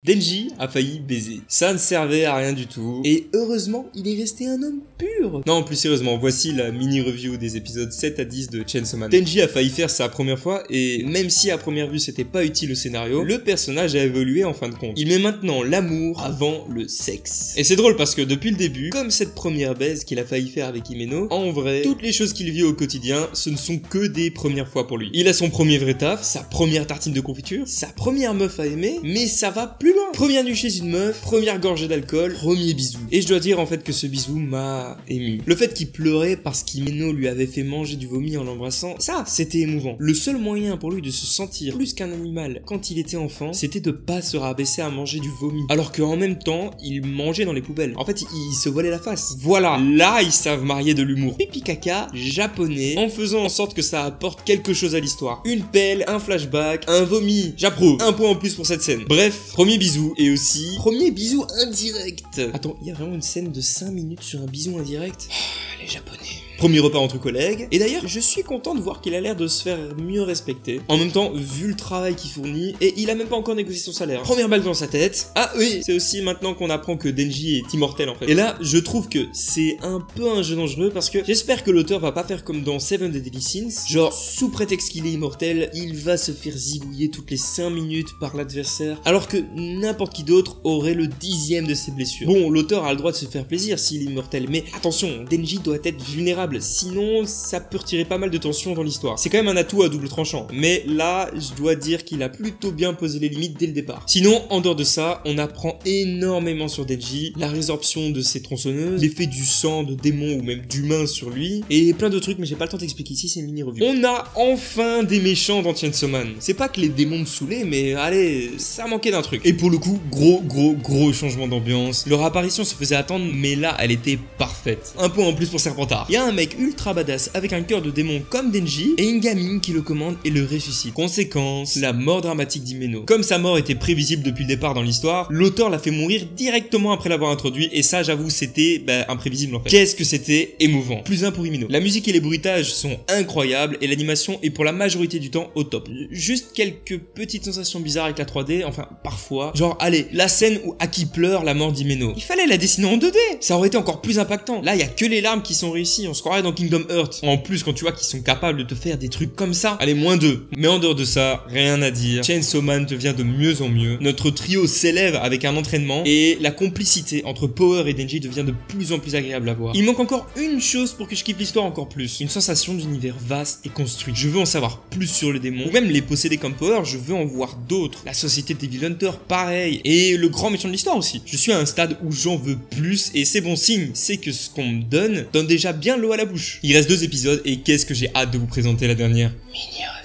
Denji a failli baiser. Ça ne servait à rien du tout. Et heureusement, il est resté un homme pur. Non, plus sérieusement, voici la mini-review des épisodes 7 à 10 de Chainsaw Man. Denji a failli faire sa première fois et même si à première vue c'était pas utile au scénario, le personnage a évolué en fin de compte. Il met maintenant l'amour avant le sexe. Et c'est drôle parce que depuis le début, comme cette première baise qu'il a failli faire avec Himeno, en vrai, toutes les choses qu'il vit au quotidien, ce ne sont que des premières fois pour lui. Il a son premier vrai taf, sa première tartine de confiture, sa première meuf à aimer, mais ça va plus loin. Première nuit chez une meuf, première gorgée d'alcool, premier bisou. Et je dois dire en fait que ce bisou m'a ému. Le fait qu'il pleurait parce qu'Himeno lui avait fait manger du vomi en l'embrassant, ça c'était émouvant. Le seul moyen pour lui de se sentir plus qu'un animal quand il était enfant, c'était de pas se rabaisser à manger du vomi. Alors qu'en même temps, il mangeait dans les poubelles. En fait, il se voilait la face. Voilà, là ils savent marier de l'humour pipi caca japonais en faisant en sorte que ça apporte quelque chose à l'histoire. Une pelle, un flashback, un vomi. J'approuve. Un point en plus pour cette scène. Bref, premier bisou et aussi premier bisou indirect. Attends, il y a vraiment une scène de 5 minutes sur un bisou indirect? Oh, les japonais. Premier repas entre collègues. Et d'ailleurs, je suis content de voir qu'il a l'air de se faire mieux respecter. En même temps, vu le travail qu'il fournit, et il a même pas encore négocié son salaire. Première balle dans sa tête. Ah oui, c'est aussi maintenant qu'on apprend que Denji est immortel en fait. Et là, je trouve que c'est un peu un jeu dangereux parce que j'espère que l'auteur va pas faire comme dans Seven Deadly Sins. Genre, sous prétexte qu'il est immortel, il va se faire zigouiller toutes les 5 minutes par l'adversaire. Alors que n'importe qui d'autre aurait le 10e de ses blessures. Bon, l'auteur a le droit de se faire plaisir s'il est immortel, mais attention, Denji doit être vulnérable. Sinon ça peut retirer pas mal de tension dans l'histoire. C'est quand même un atout à double tranchant, mais là je dois dire qu'il a plutôt bien posé les limites dès le départ. Sinon en dehors de ça, on apprend énormément sur Denji, la résorption de ses tronçonneuses, l'effet du sang de démon ou même d'humain sur lui, et plein de trucs mais j'ai pas le temps d'expliquer ici, c'est une mini-review. On a enfin des méchants dans Chainsaw Man. C'est pas que les démons me saoulaient, mais allez, ça manquait d'un truc. Et pour le coup, gros changement d'ambiance. Leur apparition se faisait attendre, mais là elle était parfaite. Un point en plus pour Serpentard. Il y a un mec ultra badass avec un cœur de démon comme Denji et une gamine qui le commande et le ressuscite. Conséquence, la mort dramatique d'Himeno. Comme sa mort était prévisible depuis le départ dans l'histoire, l'auteur l'a fait mourir directement après l'avoir introduit et ça j'avoue c'était imprévisible en fait. Qu'est-ce que c'était émouvant. Plus un pour Himeno. La musique et les bruitages sont incroyables et l'animation est pour la majorité du temps au top. Juste quelques petites sensations bizarres avec la 3D, enfin parfois. Genre allez, la scène où Aki pleure la mort d'Himeno. Il fallait la dessiner en 2D. Ça aurait été encore plus impactant. Là il y a que les larmes qui sont réussies, on se croirait dans Kingdom Hearts. En plus, quand tu vois qu'ils sont capables de te faire des trucs comme ça, allez, moins 2. Mais en dehors de ça, rien à dire. Chainsaw Man devient de mieux en mieux. Notre trio s'élève avec un entraînement et la complicité entre Power et Denji devient de plus en plus agréable à voir. Il manque encore une chose pour que je kiffe l'histoire encore plus. Une sensation d'univers vaste et construit. Je veux en savoir plus sur les démons, ou même les posséder comme Power, je veux en voir d'autres. La société des Devil Hunter, pareil. Et le grand méchant de l'histoire aussi. Je suis à un stade où j'en veux plus et c'est bon signe. C'est que ce qu'on me donne déjà bien l'eau à la bouche. Il reste 2 épisodes et qu'est-ce que j'ai hâte de vous présenter la dernière. Mignonne.